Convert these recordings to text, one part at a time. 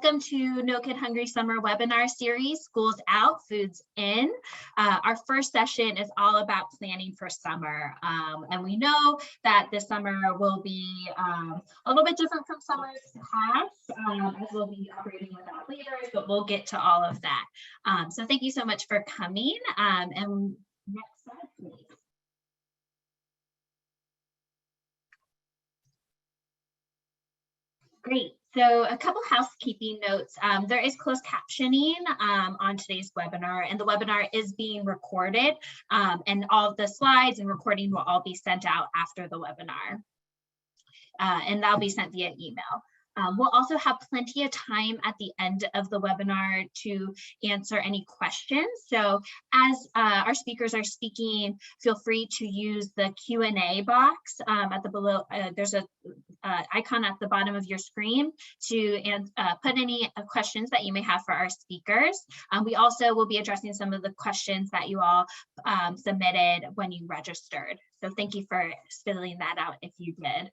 welcome to No Kid Hungry Summer Webinar Series, Schools Out, Foods In. Our first session is all about planning for summer. And we know that this summer will be a little bit different from summers past, as we'll be operating without waivers, but we'll get to all of that. So thank you so much for coming. And next slide, please. Great. So a couple housekeeping notes. There is closed captioning on today's webinar, and the webinar is being recorded, and all of the slides and recording will all be sent out after the webinar, and that'll be sent via email. We'll also have plenty of time at the end of the webinar to answer any questions. So as our speakers are speaking, feel free to use the Q&A box at the below. There's a icon at the bottom of your screen to put any questions that you may have for our speakers. We also will be addressing some of the questions that you all submitted when you registered. So thank you for filling that out if you did.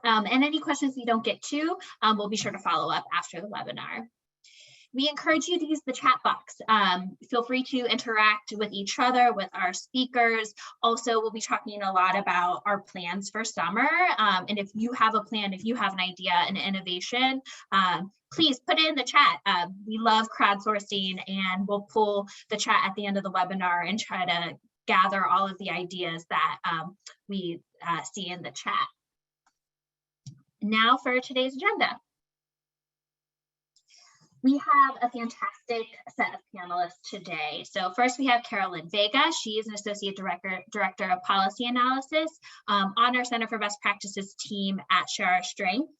And any questions we don't get to, we'll be sure to follow up after the webinar. We encourage you to use the chat box. Feel free to interact with each other, with our speakers. Also, we'll be talking a lot about our plans for summer. And if you have a plan, if you have an idea, an innovation, please put it in the chat. We love crowdsourcing, and we'll pull the chat at the end of the webinar and try to gather all of the ideas that we see in the chat. Now for today's agenda. We have a fantastic set of panelists today. So first we have Carolyn Vega. She is an Associate Director of Policy Analysis on our Center for Best Practices team at Share Our Strength.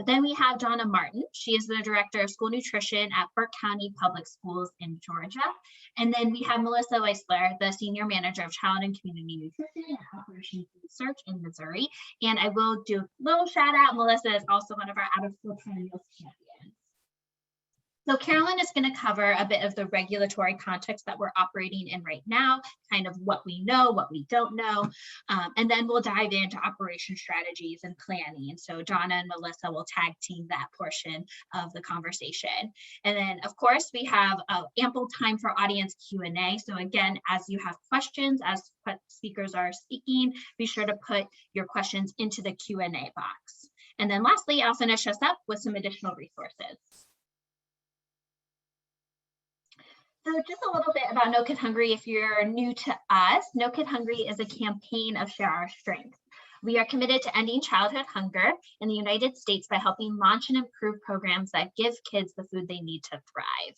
Then we have Donna Martin. She is the Director of School Nutrition at Burke County Public Schools in Georgia. And then we have Melissa Weissler, the Senior Manager of Child and Community Nutrition and Operations Research in Missouri. And I will do a little shout out. Melissa is also one of our out-of-school perennials champions. So Carolyn is going to cover a bit of the regulatory context that we're operating in right now, kind of what we know, what we don't know, and then we'll dive into operation strategies and planning. And so Donna and Melissa will tag team that portion of the conversation. And then, of course, we have ample time for audience Q&A. So again, as you have questions, as speakers are speaking, be sure to put your questions into the Q&A box. And then lastly, I'll finish us up with some additional resources. So just a little bit about No Kid Hungry if you're new to us. No Kid Hungry is a campaign of Share Our Strength. We are committed to ending childhood hunger in the United States by helping launch and improve programs that give kids the food they need to thrive.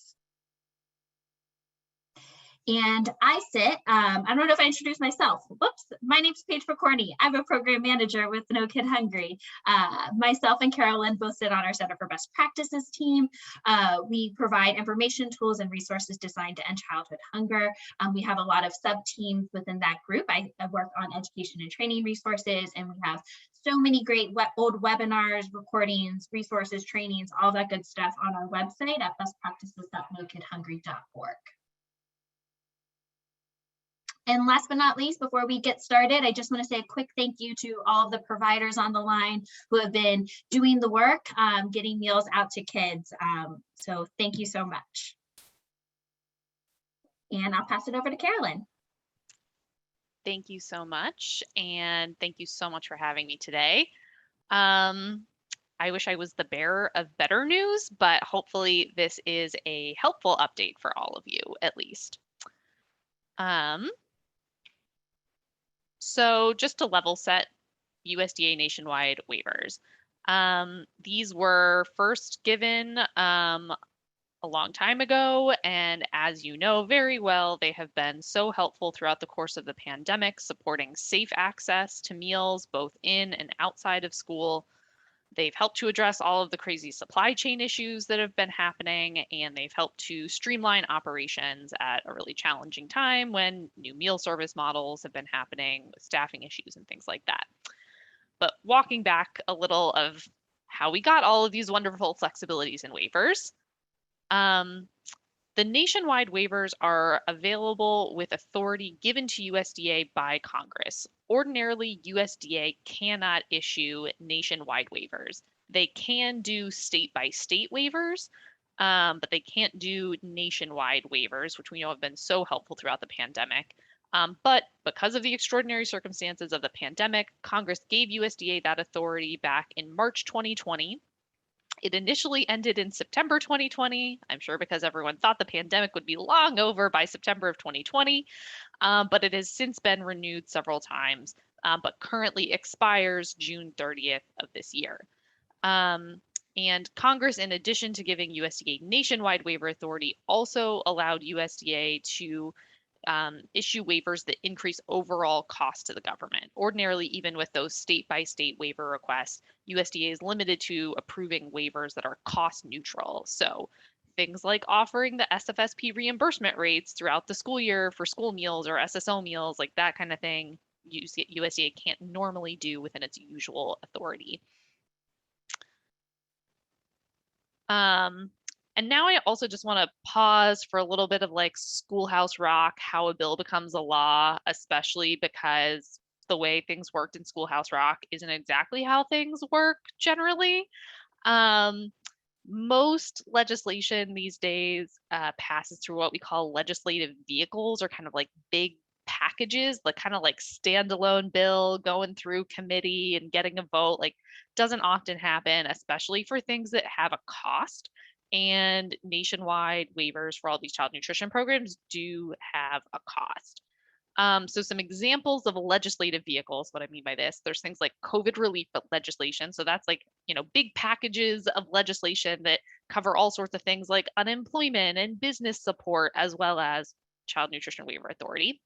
And I sit, I don't know if I introduced myself. Whoops, my name's Paige McCorney. I'm a program manager with No Kid Hungry. Myself and Carolyn both sit on our Center for Best Practices team. We provide information, tools, and resources designed to end childhood hunger. We have a lot of sub-teams within that group. I work on education and training resources, and we have so many great old webinars, recordings, resources, trainings, all that good stuff on our website at bestpractices.nokidhungry.org. And last but not least, before we get started, I just want to say a quick thank you to all of the providers on the line who have been doing the work, getting meals out to kids. So thank you so much. And I'll pass it over to Carolyn. Thank you so much. And thank you so much for having me today. I wish I was the bearer of better news, but hopefully this is a helpful update for all of you, at least. So just to level set USDA nationwide waivers. These were first given a long time ago, and as you know very well, they have been so helpful throughout the course of the pandemic, supporting safe access to meals both in and outside of school. They've helped to address all of the crazy supply chain issues that have been happening, and they've helped to streamline operations at a really challenging time when new meal service models have been happening with staffing issues and things like that. But walking back a little of how we got all of these wonderful flexibilities and waivers, the nationwide waivers are available with authority given to USDA by Congress. Ordinarily, USDA cannot issue nationwide waivers. They can do state by state waivers, but they can't do nationwide waivers, which we know have been so helpful throughout the pandemic. But because of the extraordinary circumstances of the pandemic, Congress gave USDA that authority back in March 2020. It initially ended in September 2020, I'm sure because everyone thought the pandemic would be long over by September of 2020, but it has since been renewed several times, but currently expires June 30th of this year. And Congress, in addition to giving USDA nationwide waiver authority, also allowed USDA to issue waivers that increase overall cost to the government. Ordinarily, even with those state by state waiver requests, USDA is limited to approving waivers that are cost neutral. So things like offering the SFSP reimbursement rates throughout the school year for school meals or SSO meals, like that kind of thing, USDA can't normally do within its usual authority. And now I also just want to pause for a little bit of like Schoolhouse Rock, how a bill becomes a law, especially because the way things worked in Schoolhouse Rock isn't exactly how things work generally. Most legislation these days passes through what we call legislative vehicles, or kind of like big packages, like kind of like standalone bill going through committee and getting a vote. Like doesn't often happen, especially for things that have a cost. And nationwide waivers for all these child nutrition programs do have a cost. So some examples of legislative vehicles, what I mean by this, there's things like COVID relief legislation. So that's like, big packages of legislation that cover all sorts of things like unemployment and business support, as well as child nutrition waiver authority.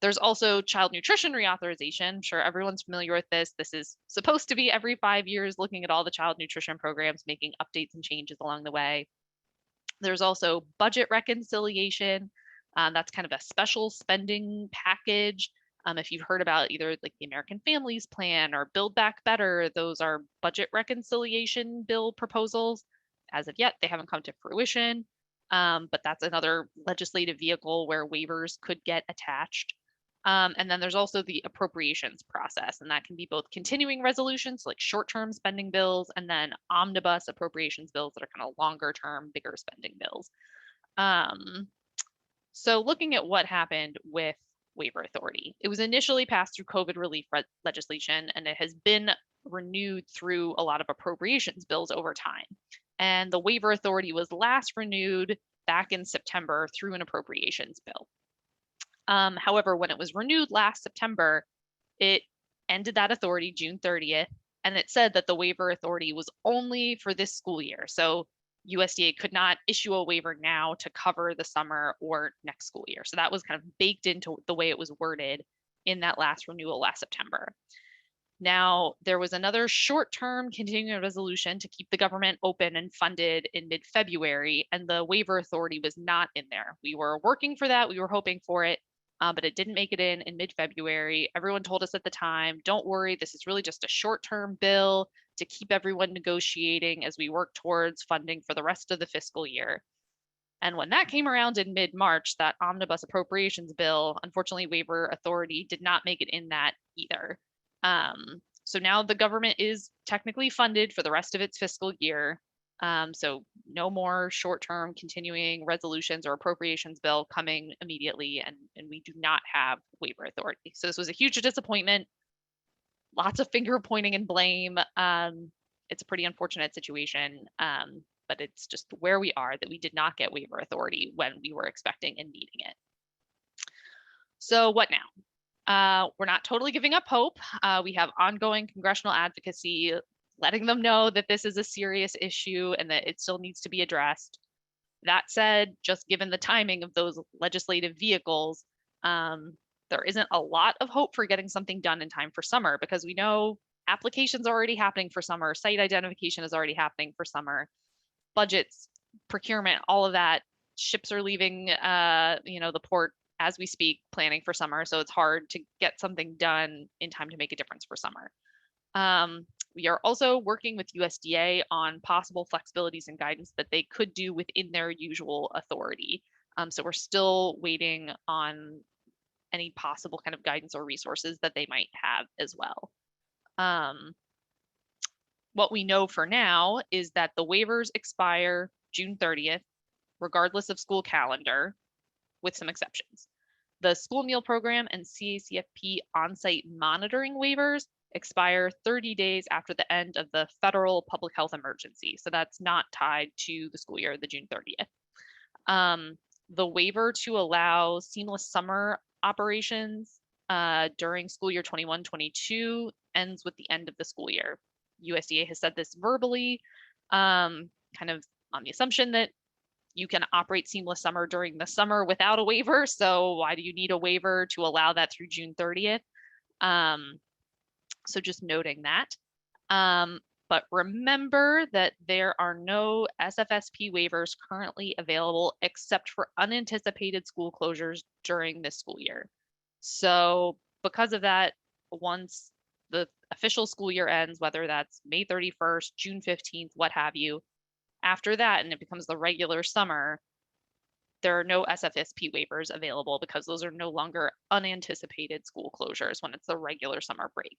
There's also child nutrition reauthorization. I'm sure everyone's familiar with this. This is supposed to be every 5 years, looking at all the child nutrition programs, making updates and changes along the way. There's also budget reconciliation. That's kind of a special spending package. If you've heard about either like the American Families Plan or Build Back Better, those are budget reconciliation bill proposals. As of yet, they haven't come to fruition, but that's another legislative vehicle where waivers could get attached. And then there's also the appropriations process, and that can be both continuing resolutions, like short-term spending bills, and then omnibus appropriations bills that are kind of longer-term, bigger spending bills. So looking at what happened with waiver authority, it was initially passed through COVID relief legislation, and it has been renewed through a lot of appropriations bills over time. And the waiver authority was last renewed back in September through an appropriations bill. However, when it was renewed last September, it ended that authority June 30th, and it said that the waiver authority was only for this school year. So USDA could not issue a waiver now to cover the summer or next school year. So that was kind of baked into the way it was worded in that last renewal last September. Now, there was another short-term continuing resolution to keep the government open and funded in mid-February, and the waiver authority was not in there. We were working for that. We were hoping for it, but it didn't make it in mid-February. Everyone told us at the time, don't worry, this is really just a short-term bill to keep everyone negotiating as we work towards funding for the rest of the fiscal year. And when that came around in mid-March, that omnibus appropriations bill, unfortunately, waiver authority did not make it in that either. So now the government is technically funded for the rest of its fiscal year. So no more short-term continuing resolutions or appropriations bill coming immediately, and we do not have waiver authority. So this was a huge disappointment. Lots of finger pointing and blame. It's a pretty unfortunate situation, but it's just where we are, that we did not get waiver authority when we were expecting and needing it. So what now? We're not totally giving up hope. We have ongoing congressional advocacy, letting them know that this is a serious issue and that it still needs to be addressed. That said, just given the timing of those legislative vehicles, there isn't a lot of hope for getting something done in time for summer, because we know applications are already happening for summer, site identification is already happening for summer, budgets, procurement, all of that, ships are leaving the port as we speak, planning for summer. So it's hard to get something done in time to make a difference for summer. We are also working with USDA on possible flexibilities and guidance that they could do within their usual authority. So we're still waiting on any possible kind of guidance or resources that they might have as well. what we know for now is that the waivers expire June 30th, regardless of school calendar, with some exceptions. The school meal program and CACFP on-site monitoring waivers expire 30 days after the end of the federal public health emergency. So that's not tied to the school year, the June 30th. The waiver to allow seamless summer operations during school year 21-22 ends with the end of the school year. USDA has said this verbally, kind of on the assumption that you can operate seamless summer during the summer without a waiver. So why do you need a waiver to allow that through June 30th? So just noting that. But remember that there are no SFSP waivers currently available except for unanticipated school closures during this school year. So because of that, once the official school year ends, whether that's May 31st, June 15th, what have you, after that, and it becomes the regular summer, there are no SFSP waivers available because those are no longer unanticipated school closures when it's the regular summer break.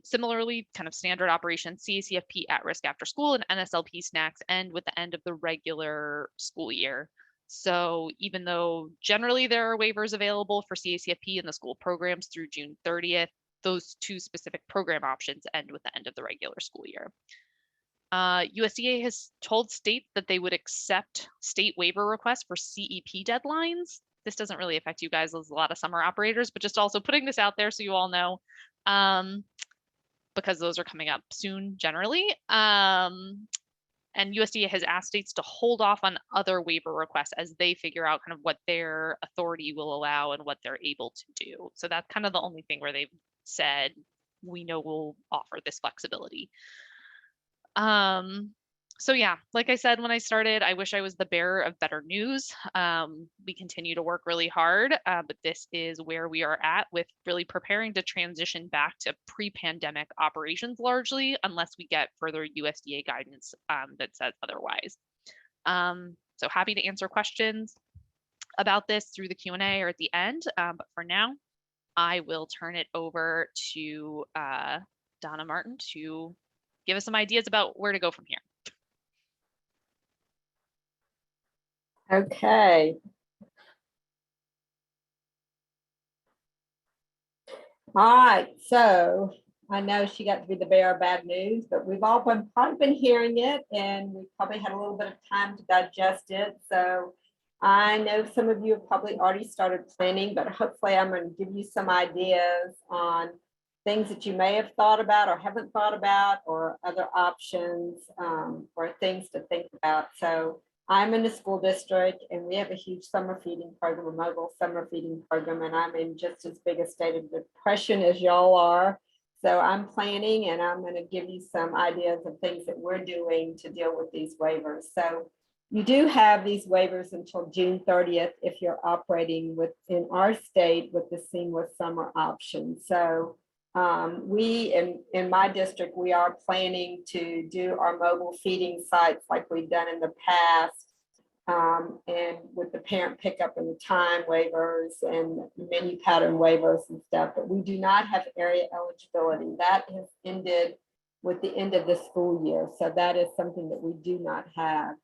Similarly, kind of standard operations, CACFP at risk after school and NSLP snacks end with the end of the regular school year. So even though generally there are waivers available for CACFP and the school programs through June 30th, those two specific program options end with the end of the regular school year. USDA has told states that they would accept state waiver requests for CEP deadlines. This doesn't really affect you guys as a lot of summer operators, but just also putting this out there so you all know, because those are coming up soon generally. And USDA has asked states to hold off on other waiver requests as they figure out kind of what their authority will allow and what they're able to do. So that's kind of the only thing where they've said, we know we'll offer this flexibility. So yeah, like I said when I started, I wish I was the bearer of better news. We continue to work really hard, but this is where we are at with really preparing to transition back to pre-pandemic operations largely, unless we get further USDA guidance that says otherwise. So happy to answer questions about this through the Q&A or at the end, but for now, I will turn it over to Donna Martin to give us some ideas about where to go from here. Okay. All right, so I know she got to be the bearer of bad news, but we've all probably been hearing it, and we probably had a little bit of time to digest it. So I know some of you have probably already started planning, but hopefully I'm going to give you some ideas on things that you may have thought about or haven't thought about, or other options, or things to think about. So I'm in the school district, and we have a huge summer feeding program, a mobile summer feeding program, and I'm in just as big a state of depression as y'all are. So I'm planning, and I'm going to give you some ideas of things that we're doing to deal with these waivers. So you do have these waivers until June 30th if you're operating within our state with the seamless summer option. So we in my district, we are planning to do our mobile feeding sites like we've done in the past, and with the parent pickup and the time waivers and menu pattern waivers and stuff, but we do not have area eligibility. That has ended with the end of the school year. So that is something that we do not have.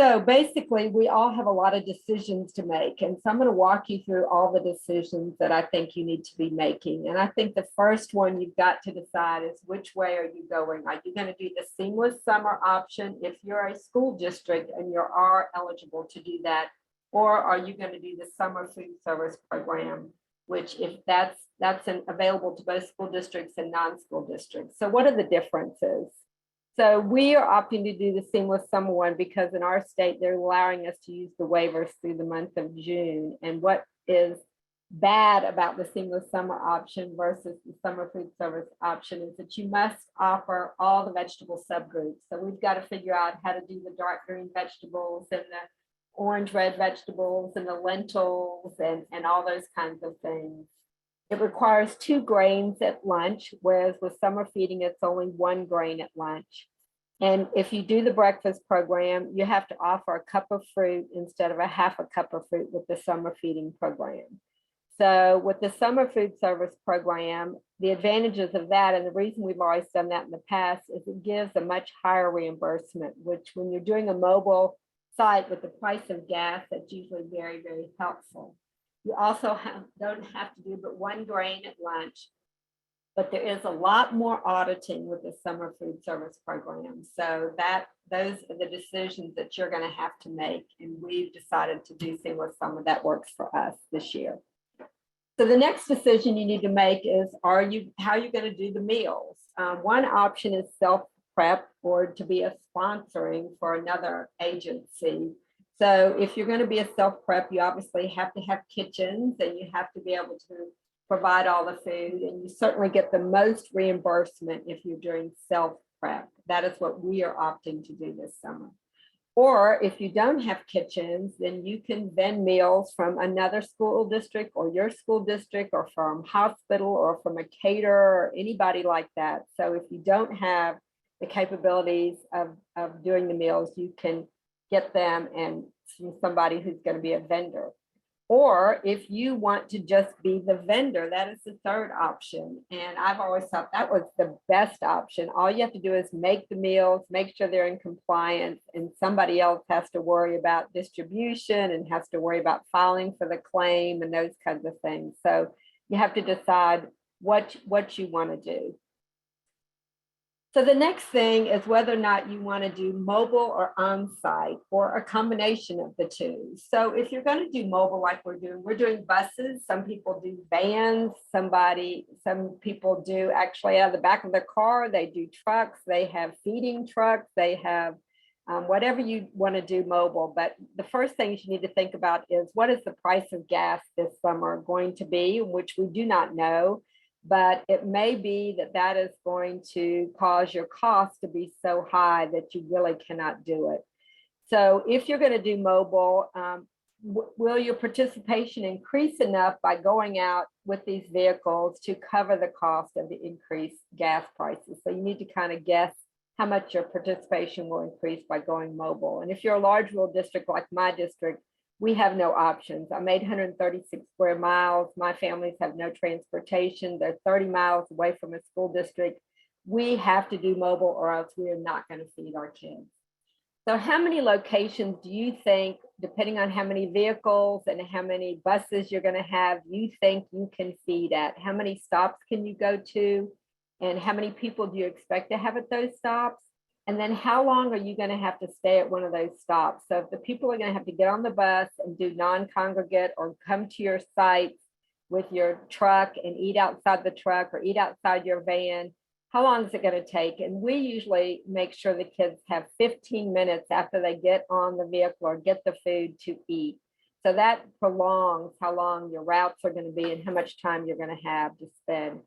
So basically, we all have a lot of decisions to make. And so I'm going to walk you through all the decisions that I think you need to be making. And I think the first one you've got to decide is, which way are you going? Are you going to do the seamless summer option if you're a school district and you are eligible to do that? Or are you going to do the summer food service program, which if that's available to both school districts and non-school districts? So what are the differences? So we are opting to do the seamless summer one because in our state, they're allowing us to use the waivers through the month of June. And what is bad about the seamless summer option versus the summer food service option is that you must offer all the vegetable subgroups. So we've got to figure out how to do the dark green vegetables and the orange red vegetables and the lentils and all those kinds of things. It requires 2 grains at lunch, whereas with summer feeding, it's only 1 grain at lunch. And if you do the breakfast program, you have to offer a cup of fruit instead of a half a cup of fruit with the summer feeding program. So with the summer food service program, the advantages of that, and the reason we've always done that in the past, is it gives a much higher reimbursement, which when you're doing a mobile site with the price of gas, that's usually very, very helpful. You also don't have to do but one grain at lunch, but there is a lot more auditing with the summer food service program. So those are the decisions that you're going to have to make. And we've decided to do seamless summer that works for us this year. So the next decision you need to make is, how are you going to do the meals? One option is self-prep or to be a sponsoring for another agency. So if you're going to be a self-prep, you obviously have to have kitchens and you have to be able to provide all the food, and you certainly get the most reimbursement if you're doing self-prep. That is what we are opting to do this summer. Or if you don't have kitchens, then you can vend meals from another school district or your school district or from hospital or from a caterer or anybody like that. So if you don't have the capabilities of doing the meals, you can get them and from somebody who's going to be a vendor. Or if you want to just be the vendor, that is the third option. And I've always thought that was the best option. All you have to do is make the meals, make sure they're in compliance, and somebody else has to worry about distribution and has to worry about filing for the claim and those kinds of things. So you have to decide what you want to do. So the next thing is whether or not you want to do mobile or on-site or a combination of the two. So if you're going to do mobile like we're doing buses. Some people do vans. Some people do actually out of the back of their car. They do trucks. They have feeding trucks. They have whatever you want to do mobile. But the first thing you need to think about is, what is the price of gas this summer going to be, which we do not know. But it may be that is going to cause your cost to be so high that you really cannot do it. So if you're going to do mobile, will your participation increase enough by going out with these vehicles to cover the cost of the increased gas prices? So you need to kind of guess how much your participation will increase by going mobile. And if you're a large rural district like my district, we have no options. I'm 836 square miles. My families have no transportation. They're 30 miles away from a school district. We have to do mobile or else we are not going to feed our kids. So how many locations do you think, depending on how many vehicles and how many buses you're going to have, you think you can feed at? How many stops can you go to? And how many people do you expect to have at those stops? And then how long are you going to have to stay at one of those stops? So if the people are going to have to get on the bus and do non-congregate or come to your sites with your truck and eat outside the truck or eat outside your van, how long is it going to take? And we usually make sure the kids have 15 minutes after they get on the vehicle or get the food to eat. So that prolongs how long your routes are going to be and how much time you're going to have to spend.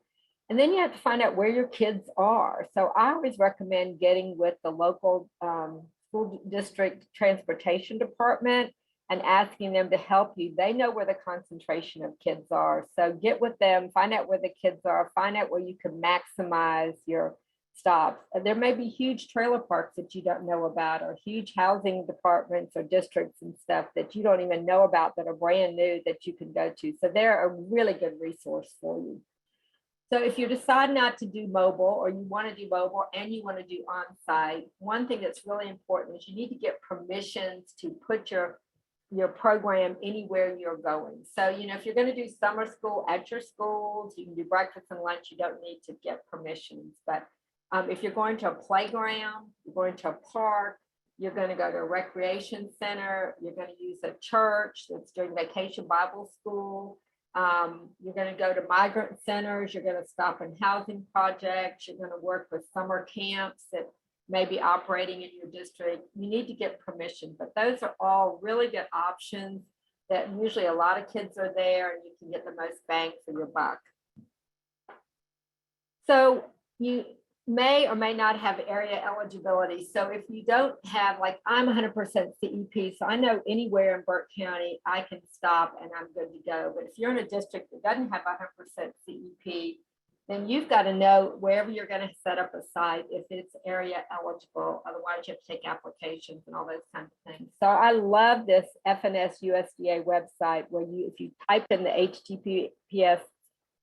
And then you have to find out where your kids are. So I always recommend getting with the local school district transportation department and asking them to help you. They know where the concentration of kids are. So get with them, find out where the kids are, find out where you can maximize your stops. And there may be huge trailer parks that you don't know about, or huge housing departments or districts and stuff that you don't even know about that are brand new that you can go to. So they're a really good resource for you. So if you decide not to do mobile, or you want to do mobile and you want to do on-site, one thing that's really important is you need to get permissions to put your program anywhere you're going. So, if you're going to do summer school at your schools, you can do breakfast and lunch, you don't need to get permissions. But if you're going to a playground, you're going to a park, you're going to go to a recreation center, you're going to use a church that's doing vacation Bible school, you're going to go to migrant centers, you're going to stop in housing projects, you're going to work with summer camps that may be operating in your district, you need to get permission. But those are all really good options that usually a lot of kids are there and you can get the most bang for your buck. So you may or may not have area eligibility. So if you don't have, like I'm 100% CEP, so I know anywhere in Burke County I can stop and I'm good to go. But if you're in a district that doesn't have 100% CEP, then you've got to know wherever you're going to set up a site, if it's area eligible, otherwise you have to take applications and all those kinds of things. So I love this FNS USDA website where if you type in the HTTPS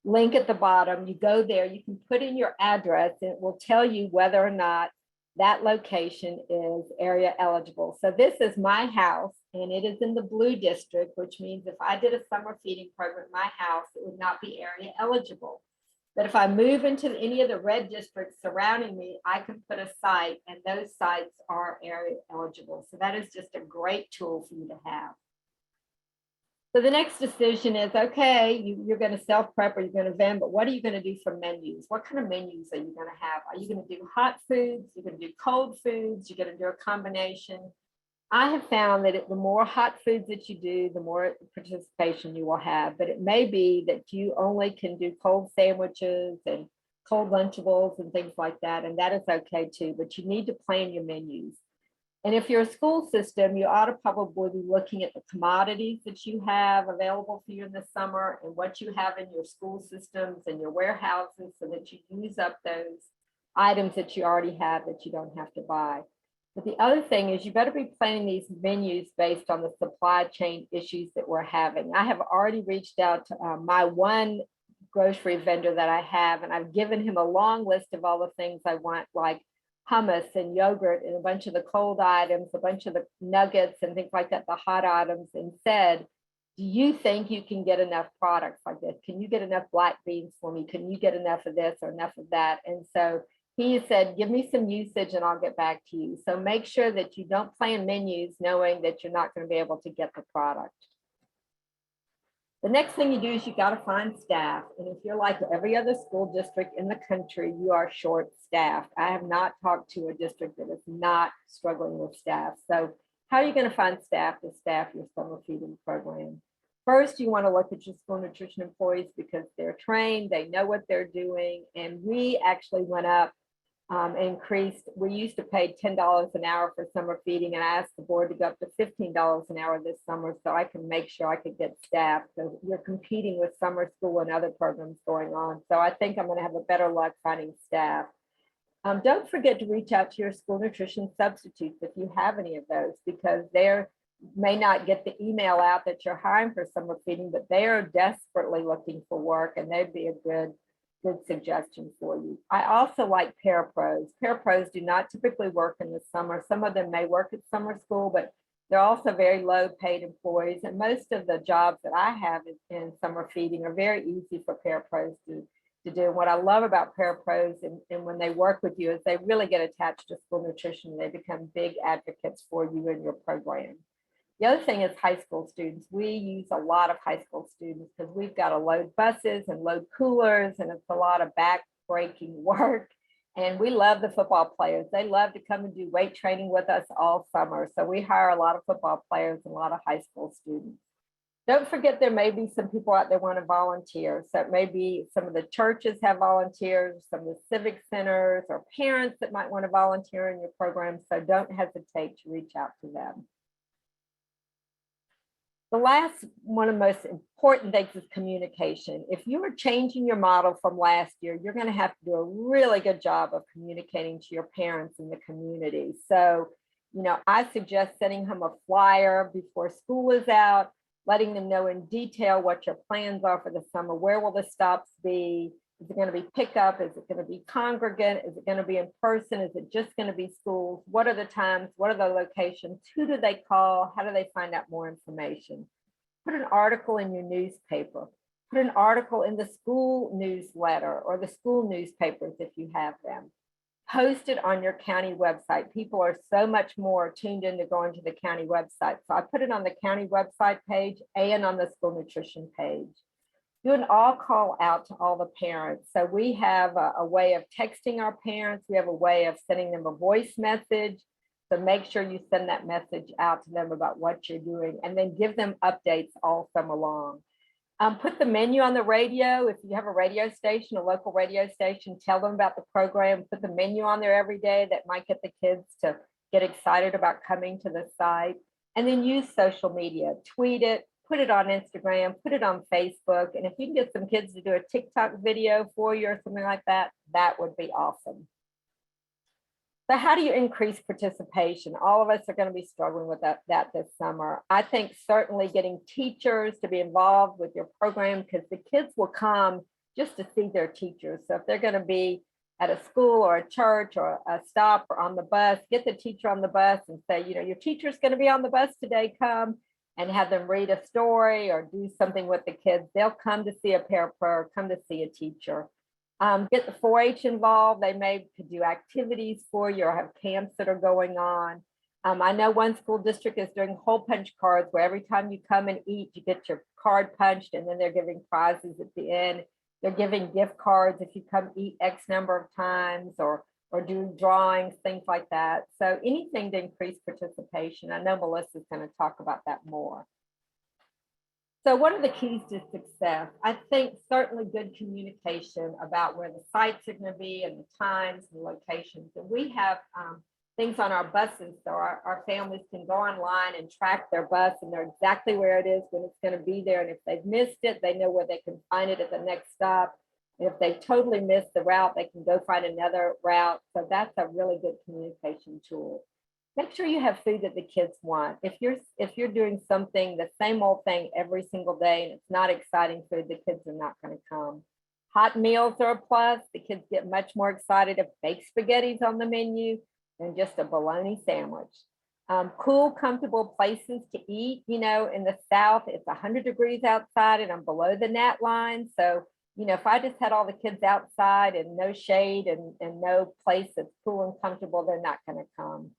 link at the bottom, you go there, you can put in your address and it will tell you whether or not that location is area eligible. So this is my house and it is in the blue district, which means if I did a summer feeding program at my house, it would not be area eligible. But if I move into any of the red districts surrounding me, I can put a site and those sites are area eligible. So that is just a great tool for you to have. So the next decision is, okay, you're going to self-prep or you're going to vend, but what are you going to do for menus? What kind of menus are you going to have? Are you going to do hot foods? You're going to do cold foods? You're going to do a combination? I have found that the more hot foods that you do, the more participation you will have. But it may be that you only can do cold sandwiches and cold Lunchables and things like that. And that is okay too, but you need to plan your menus. And if you're a school system, you ought to probably be looking at the commodities that you have available for you in the summer and what you have in your school systems and your warehouses so that you use up those items that you already have that you don't have to buy. But the other thing is you better be planning these menus based on the supply chain issues that we're having. I have already reached out to my one grocery vendor that I have, and I've given him a long list of all the things I want, like hummus and yogurt and a bunch of the cold items, a bunch of the nuggets and things like that, the hot items, and said, do you think you can get enough products like this? Can you get enough black beans for me? Can you get enough of this or enough of that? And so he said, give me some usage and I'll get back to you. So make sure that you don't plan menus knowing that you're not going to be able to get the product. The next thing you do is you got to find staff. And if you're like every other school district in the country, you are short staffed. I have not talked to a district that is not struggling with staff. So how are you going to find staff to staff your summer feeding program? First, you want to look at your school nutrition employees because they're trained, they know what they're doing. And we actually went up increased. We used to pay $10 an hour for summer feeding, and I asked the board to go up to $15 an hour this summer so I can make sure I could get staff. So you're competing with summer school and other programs going on. So I think I'm going to have a better luck finding staff. Don't forget to reach out to your school nutrition substitutes if you have any of those, because they may not get the email out that you're hiring for summer feeding, but they are desperately looking for work and they'd be a good suggestion for you. I also like parapros. Parapros do not typically work in the summer. Some of them may work at summer school, but they're also very low paid employees. And most of the jobs that I have in summer feeding are very easy for parapros to do. What I love about parapros and when they work with you is they really get attached to school nutrition. They become big advocates for you and your program. The other thing is high school students. We use a lot of high school students because we've got to load buses and load coolers, and it's a lot of back-breaking work. And we love the football players. They love to come and do weight training with us all summer. So we hire a lot of football players and a lot of high school students. Don't forget there may be some people out there want to volunteer. So it may be some of the churches have volunteers, some of the civic centers, or parents that might want to volunteer in your program. So don't hesitate to reach out to them. The last one of the most important things is communication. If you are changing your model from last year, you're going to have to do a really good job of communicating to your parents in the community. So, I suggest sending them a flyer before school is out, letting them know in detail what your plans are for the summer. Where will the stops be? Is it going to be pickup? Is it going to be congregate? Is it going to be in person? Is it just going to be schools? What are the times? What are the locations? Who do they call? How do they find out more information? Put an article in your newspaper. Put an article in the school newsletter or the school newspapers if you have them. Post it on your county website. People are so much more tuned into going to the county website. So I put it on the county website page and on the school nutrition page. Do an all call out to all the parents. So we have a way of texting our parents. We have a way of sending them a voice message. So make sure you send that message out to them about what you're doing and then give them updates all summer long. Put the menu on the radio. If you have a radio station, a local radio station, tell them about the program. Put the menu on there every day. That might get the kids to get excited about coming to the site. And then use social media. Tweet it. put it on Instagram, put it on Facebook. And if you can get some kids to do a TikTok video for you or something like that, that would be awesome. So how do you increase participation? All of us are going to be struggling with that this summer. I think certainly getting teachers to be involved with your program, because the kids will come just to see their teachers. So if they're going to be at a school or a church or a stop or on the bus, get the teacher on the bus and say, you know, your teacher's going to be on the bus today, come, and have them read a story or do something with the kids. They'll come to see a paraprayer, come to see a teacher. Get the 4-H involved. They may do activities for you or have camps that are going on. I know one school district is doing hole punch cards where every time you come and eat, you get your card punched, and then they're giving prizes at the end. They're giving gift cards if you come eat X number of times, or do drawings, things like that. So anything to increase participation. I know Melissa's going to talk about that more. So what are the keys to success? I think certainly good communication about where the sites are going to be and the times and locations. And we have things on our buses, so our families can go online and track their bus and know exactly where it is when it's going to be there. And if they've missed it, they know where they can find it at the next stop. And if they totally missed the route, they can go find another route. So that's a really good communication tool. Make sure you have food that the kids want. If you're doing something, the same old thing every single day, and it's not exciting food, the kids are not going to come. Hot meals are a plus. The kids get much more excited if baked spaghetti's on the menu than just a bologna sandwich. Cool, comfortable places to eat. You know, in the South, it's 100 degrees outside and I'm below the gnat line. So, you know, if I just had all the kids outside and no shade and no place that's cool and comfortable, they're not going to come.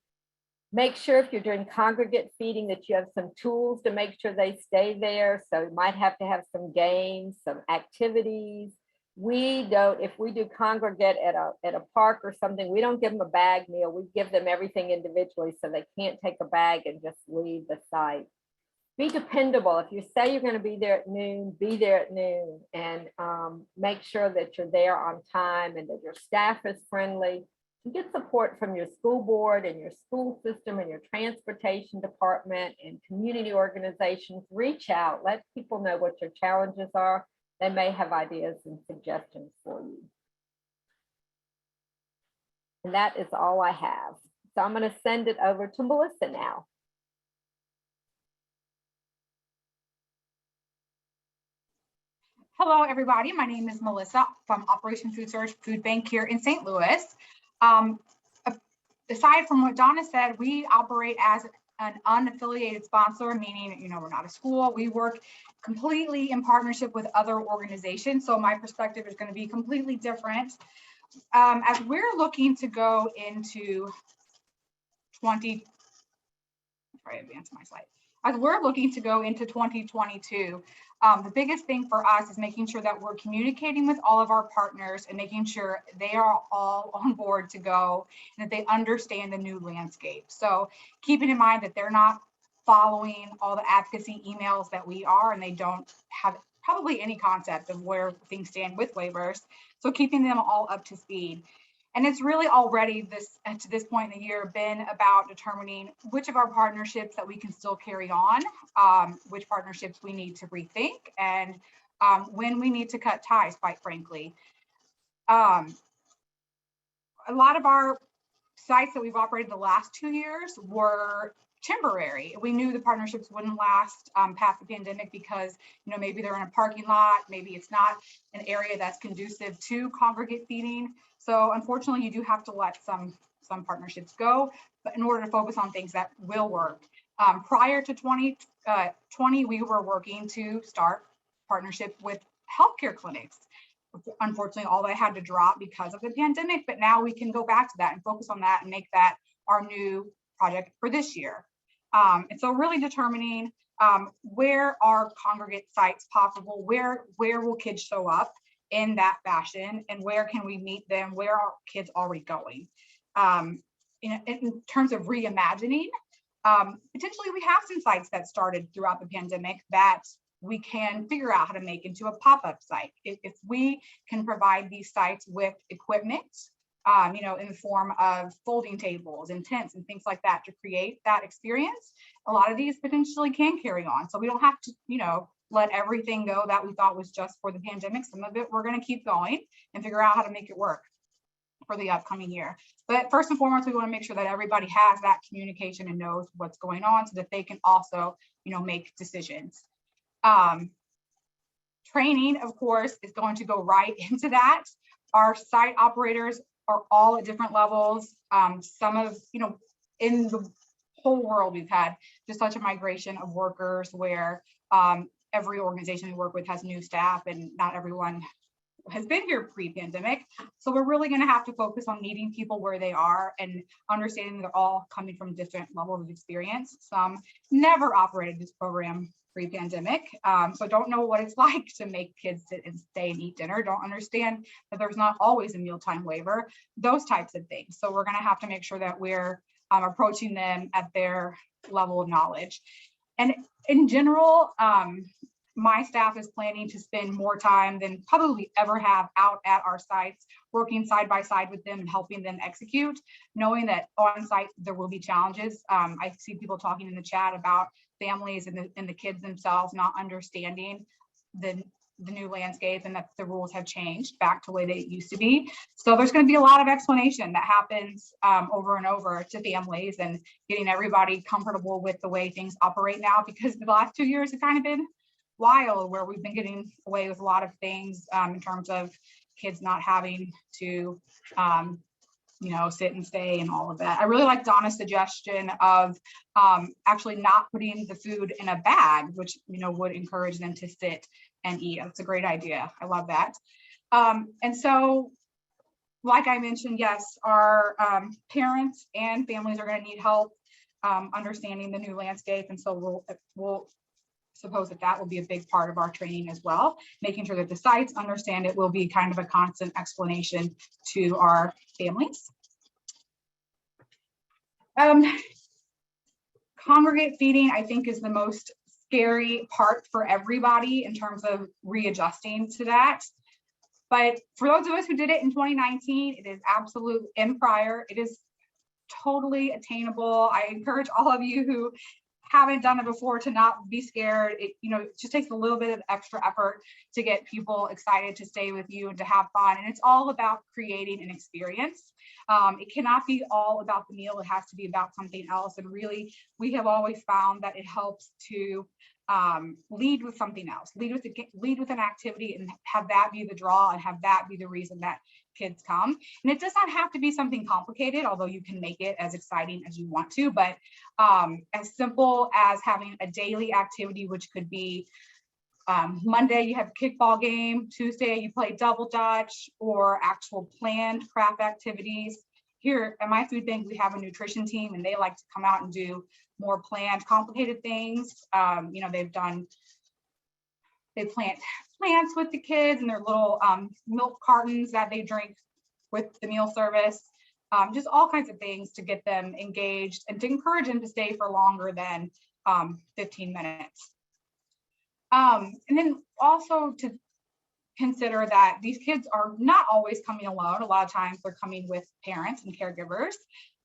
Make sure if you're doing congregate feeding that you have some tools to make sure they stay there. So you might have to have some games, some activities. If we do congregate at a park or something, we don't give them a bag meal. We give them everything individually so they can't take a bag and just leave the site. Be dependable. If you say you're going to be there at noon, be there at noon, and make sure that you're there on time and that your staff is friendly. You get support from your school board and your school system and your transportation department and community organizations. Reach out, let people know what your challenges are. They may have ideas and suggestions for you. And that is all I have. So I'm going to send it over to Melissa now. Hello, everybody. My name is Melissa from Operation Food Surge Food Bank here in St. Louis. Aside from what Donna said, we operate as an unaffiliated sponsor, meaning, you know, we're not a school. We work completely in partnership with other organizations. So my perspective is going to be completely different. As we're looking to go into As we're looking to go into 2022, the biggest thing for us is making sure that we're communicating with all of our partners and making sure they are all on board to go and that they understand the new landscape. So keeping in mind that they're not following all the advocacy emails that we are, and they don't have probably any concept of where things stand with waivers. So keeping them all up to speed. And it's really already to this point in the year been about determining which of our partnerships that we can still carry on, which partnerships we need to rethink, and when we need to cut ties, quite frankly. A lot of our sites that we've operated the last 2 years were temporary. We knew the partnerships wouldn't last past the pandemic because, you know, maybe they're in a parking lot, maybe it's not an area that's conducive to congregate feeding. So unfortunately, you do have to let some partnerships go, but in order to focus on things that will work. Prior to 2020, we were working to start partnership with healthcare clinics. Unfortunately, all that had to drop because of the pandemic, but now we can go back to that and focus on that and make that our new project for this year. And so really determining where are congregate sites possible, where will kids show up in that fashion, and where can we meet them, where are kids already going. In terms of reimagining, potentially we have some sites that started throughout the pandemic that we can figure out how to make into a pop-up site. If we can provide these sites with equipment, in the form of folding tables and tents and things like that to create that experience. A lot of these potentially can carry on. So we don't have to, let everything go that we thought was just for the pandemic. Some of it we're going to keep going and figure out how to make it work for the upcoming year. But first and foremost, we want to make sure that everybody has that communication and knows what's going on so that they can also, make decisions. Training, of course, is going to go right into that. Our site operators are all at different levels. Some of, in the whole world, we've had just such a migration of workers where every organization we work with has new staff and not everyone has been here pre-pandemic. So we're really going to have to focus on meeting people where they are and understanding they're all coming from different levels of experience. Some never operated this program pre-pandemic, so don't know what it's like to make kids sit and stay and eat dinner, don't understand that there's not always a mealtime waiver, those types of things. So we're going to have to make sure that we're approaching them at their level of knowledge. And in general, my staff is planning to spend more time than probably we ever have out at our sites, working side by side with them and helping them execute, knowing that on site there will be challenges. I see people talking in the chat about families and the kids themselves not understanding the new landscape and that the rules have changed back to the way they used to be. So there's going to be a lot of explanation that happens over and over to families and getting everybody comfortable with the way things operate now, because the last 2 years have kind of been wild where we've been getting away with a lot of things in terms of kids not having to sit and stay and all of that. I really like Donna's suggestion of actually not putting the food in a bag, which would encourage them to sit and eat. That's a great idea. I love that. And so, like I mentioned, yes, our parents and families are going to need help understanding the new landscape, and so we'll suppose that will be a big part of our training as well. Making sure that the sites understand it will be kind of a constant explanation to our families. Congregate feeding, I think, is the most scary part for everybody in terms of readjusting to that. But for those of us who did it in 2019, it is absolute and prior. It is totally attainable. I encourage all of you who haven't done it before to not be scared. It just takes a little bit of extra effort to get people excited to stay with you and to have fun. And it's all about creating an experience. It cannot be all about the meal. It has to be about something else. And really, we have always found that it helps to lead with something else, lead with an activity and have that be the draw and have that be the reason that kids come. And it does not have to be something complicated, although you can make it as exciting as you want to, but as simple as having a daily activity, which could be Monday you have a kickball game, Tuesday you play double dutch, or actual planned craft activities. Here at my food bank, we have a nutrition team and they like to come out and do more planned, complicated things. They plant plants with the kids and their little milk cartons that they drink with the meal service. Just all kinds of things to get them engaged and to encourage them to stay for longer than 15 minutes. And then also to consider that these kids are not always coming alone. A lot of times they're coming with parents and caregivers.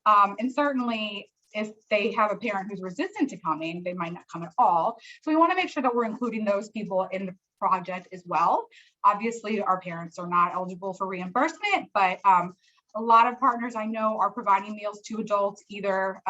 And certainly if they have a parent who's resistant to coming, they might not come at all. So we want to make sure that we're including those people in the project as well. Obviously, our parents are not eligible for reimbursement, but a lot of partners I know are providing meals to adults either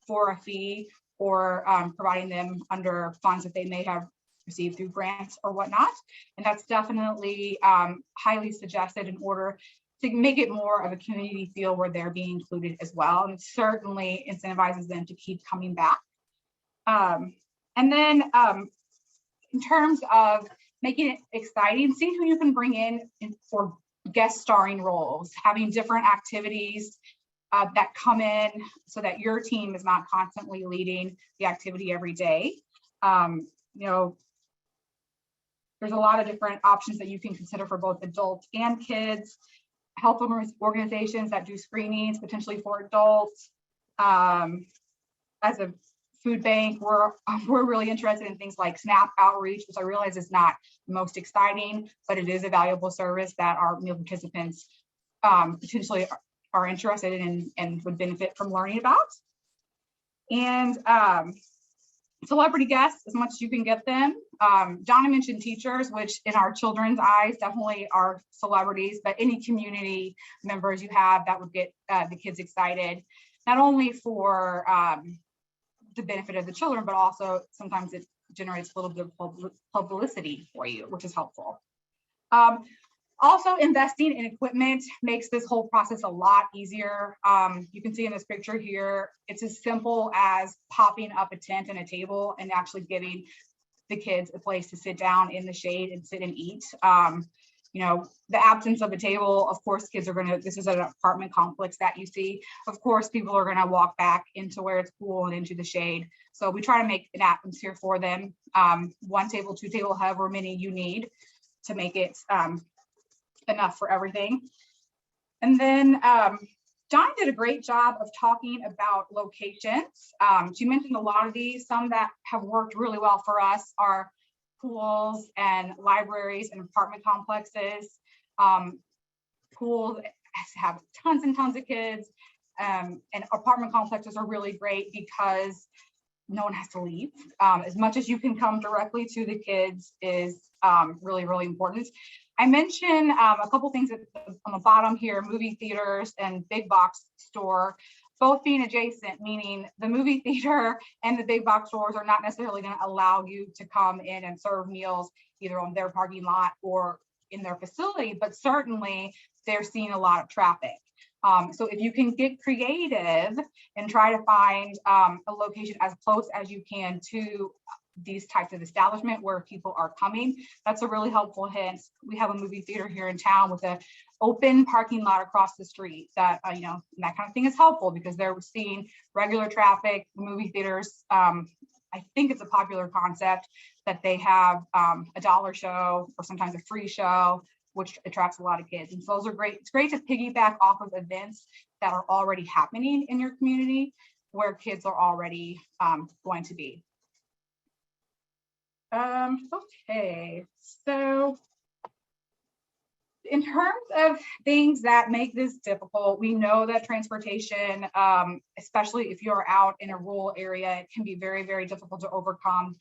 for a fee or providing them under funds that they may have received through grants or whatnot. And that's definitely highly suggested in order to make it more of a community feel where they're being included as well. And it certainly incentivizes them to keep coming back. And then in terms of making it exciting, seeing who you can bring in for guest starring roles, having different activities that come in so that your team is not constantly leading the activity every day. There's a lot of different options that you can consider for both adults and kids. Help organizations that do screenings potentially for adults. As a food bank, we're really interested in things like SNAP outreach, which I realize is not the most exciting, but it is a valuable service that our meal participants potentially are interested in and would benefit from learning about. And celebrity guests, as much as you can get them. Donna mentioned teachers, which in our children's eyes definitely are celebrities, but any community members you have that would get the kids excited, not only for the benefit of the children, but also sometimes it generates a little bit of publicity for you, which is helpful. Also, investing in equipment makes this whole process a lot easier. You can see in this picture here, it's as simple as popping up a tent and a table and actually giving the kids a place to sit down in the shade and sit and eat. You know, the absence of a table, of course, kids are gonna, this is an apartment complex that you see. Of course, people are gonna walk back into where it's cool and into the shade. So we try to make an atmosphere for them. 1 table, 2 table, however many you need to make it enough for everything. And then Donna did a great job of talking about locations. She mentioned a lot of these. Some that have worked really well for us are pools and libraries and apartment complexes. Pools have tons and tons of kids, and apartment complexes are really great because no one has to leave. As much as you can come directly to the kids is really, really important. I mentioned a couple things on the bottom here, movie theaters and big box store, both being adjacent, meaning the movie theater and the big box stores are not necessarily going to allow you to come in and serve meals either on their parking lot or in their facility, but certainly they're seeing a lot of traffic. So if you can get creative and try to find a location as close as you can to these types of establishment where people are coming, that's a really helpful hint. We have a movie theater here in town with an open parking lot across the street that, you know, that kind of thing is helpful because they're seeing regular traffic. Movie theaters, I think it's a popular concept that they have a dollar show or sometimes a free show, which attracts a lot of kids. And so those are great. It's great to piggyback off of events that are already happening in your community where kids are already going to be. Okay, so in terms of things that make this difficult, we know that transportation, especially if you're out in a rural area, it can be very, very difficult to overcome.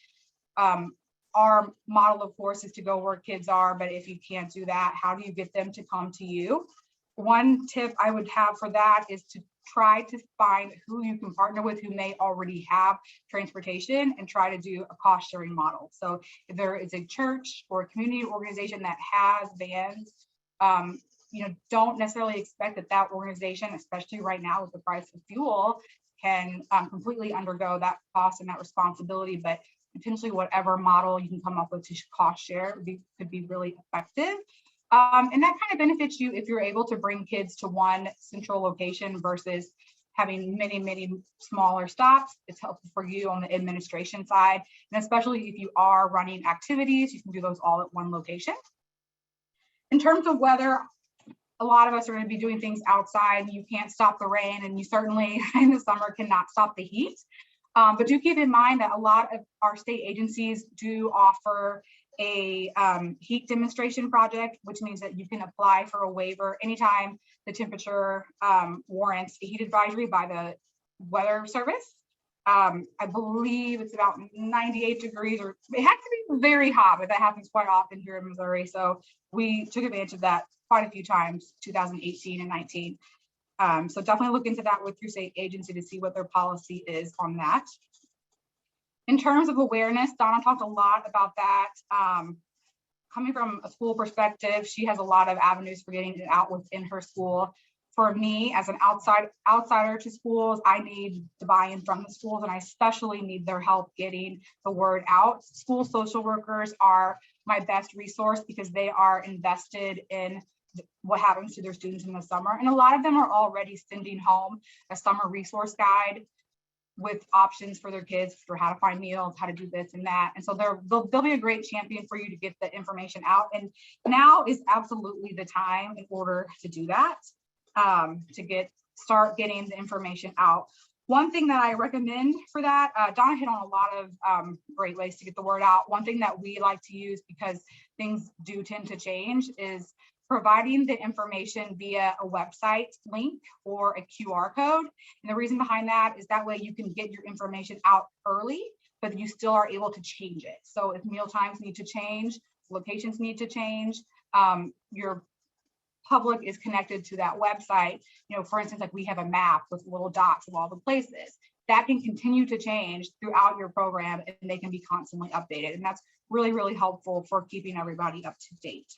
Our model, of course, is to go where kids are, but if you can't do that, how do you get them to come to you? One tip I would have for that is to try to find who you can partner with who may already have transportation and try to do a cost sharing model. So if there is a church or a community organization that has vans, you know, don't necessarily expect that that organization, especially right now with the price of fuel, can completely undergo that cost and that responsibility, but potentially whatever model you can come up with to cost share could be really effective. And that kind of benefits you if you're able to bring kids to one central location versus having many, many smaller stops. It's helpful for you on the administration side. And especially if you are running activities, you can do those all at one location. In terms of weather, a lot of us are going to be doing things outside. You can't stop the rain, and you certainly in the summer cannot stop the heat. But do keep in mind that a lot of our state agencies do offer a heat demonstration project, which means that you can apply for a waiver anytime the temperature warrants a heat advisory by the Weather Service. I believe it's about 98 degrees, or it has to be very hot, but that happens quite often here in Missouri. So we took advantage of that quite a few times, 2018 and 19. So definitely look into that with your state agency to see what their policy is on that. In terms of awareness, Donna talked a lot about that. Coming from a school perspective, she has a lot of avenues for getting it out within her school. For me, as an outsider to schools, I need the buy-in from the schools, and I especially need their help getting the word out. School social workers are my best resource because they are invested in what happens to their students in the summer. And a lot of them are already sending home a summer resource guide with options for their kids for how to find meals, how to do this and that. And so they'll be a great champion for you to get the information out. And now is absolutely the time in order to do that, to start getting the information out. One thing that I recommend for that, Donna hit on a lot of great ways to get the word out. One thing that we like to use, because things do tend to change, is providing the information via a website link or a QR code. And the reason behind that is that way you can get your information out early, but you still are able to change it. So if meal times need to change, locations need to change, your public is connected to that website. You know, for instance, like we have a map with little dots of all the places that can continue to change throughout your program, and they can be constantly updated. And that's really, really helpful for keeping everybody up to date.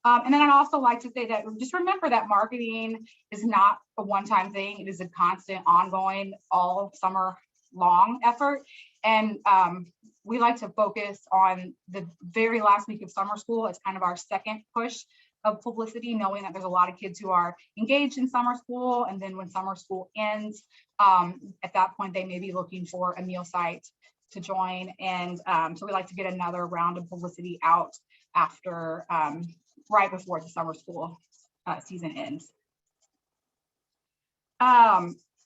And then I'd also like to say that just remember that marketing is not a one-time thing. It is a constant, ongoing, all summer long effort. And we like to focus on the very last week of summer school. It's kind of our second push of publicity, knowing that there's a lot of kids who are engaged in summer school. And then when summer school ends, at that point, they may be looking for a meal site to join. And so we like to get another round of publicity out after, right before the summer school season ends.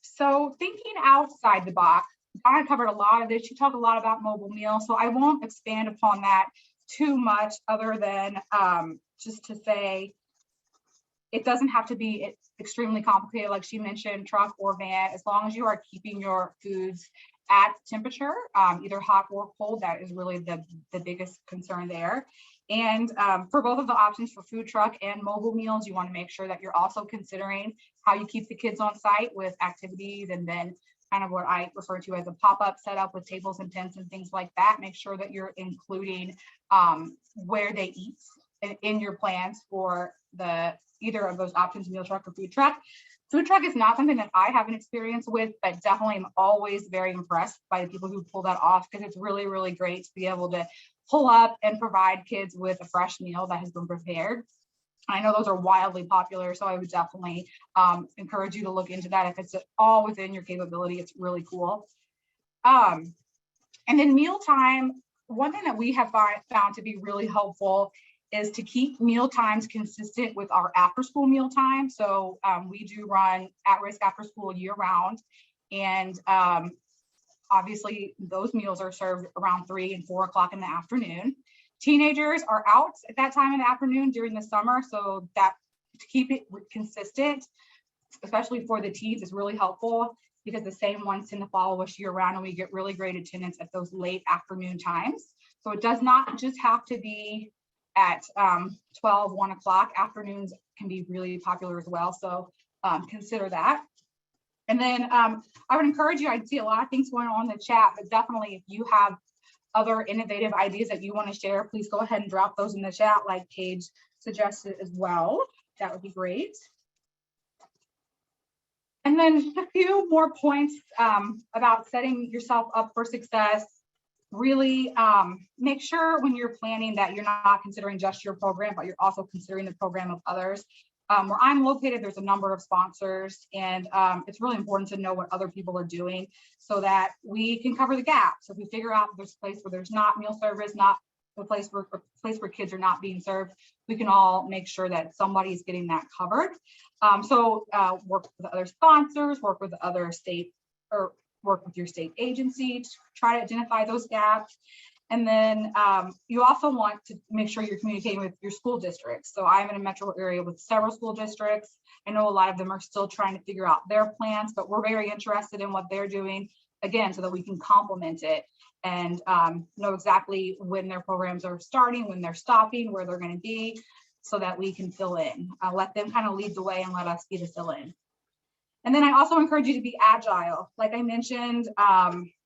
So thinking outside the box, I covered a lot of this. She talked a lot about mobile meals, so I won't expand upon that too much other than just to say it doesn't have to be extremely complicated, like she mentioned, truck or van, as long as you are keeping your foods at temperature, either hot or cold. That is really the biggest concern there. And for both of the options for food truck and mobile meals, you want to make sure that you're also considering how you keep the kids on site with activities, and then kind of what I refer to as a pop-up setup with tables and tents and things like that. Make sure that you're including where they eat in your plans for either of those options, meal truck or food truck. Food truck is not something that I have an experience with, but definitely I'm always very impressed by the people who pull that off, because it's really, really great to be able to pull up and provide kids with a fresh meal that has been prepared. I know those are wildly popular, so I would definitely encourage you to look into that. If it's all within your capability, it's really cool. And then mealtime, one thing that we have found to be really helpful is to keep meal times consistent with our after school meal time. So we do run at-risk after school year round. And obviously those meals are served around 3 and 4 o'clock in the afternoon. Teenagers are out at that time in the afternoon during the summer. So that to keep it consistent, especially for the teens, is really helpful, because the same ones tend to follow us year round, and we get really great attendance at those late afternoon times. So it does not just have to be at 12, 1 o'clock. Afternoons can be really popular as well. So consider that. And then I would encourage you, I see a lot of things going on in the chat, but definitely if you have other innovative ideas that you want to share, please go ahead and drop those in the chat like Paige suggested as well. That would be great. And then a few more points about setting yourself up for success. Really make sure when you're planning that you're not considering just your program, but you're also considering the program of others. Where I'm located, there's a number of sponsors, and it's really important to know what other people are doing so that we can cover the gap. So if we figure out there's a place where there's not meal service, not a place where kids are not being served, we can all make sure that somebody is getting that covered. So work with other sponsors, work with other state, or work with your state agency to try to identify those gaps. And then you also want to make sure you're communicating with your school districts. So I'm in a metro area with several school districts. I know a lot of them are still trying to figure out their plans, but we're very interested in what they're doing, again, so that we can complement it and know exactly when their programs are starting, when they're stopping, where they're going to be, so that we can fill in. Let them kind of lead the way and let us be the fill in. And then I also encourage you to be agile. Like I mentioned,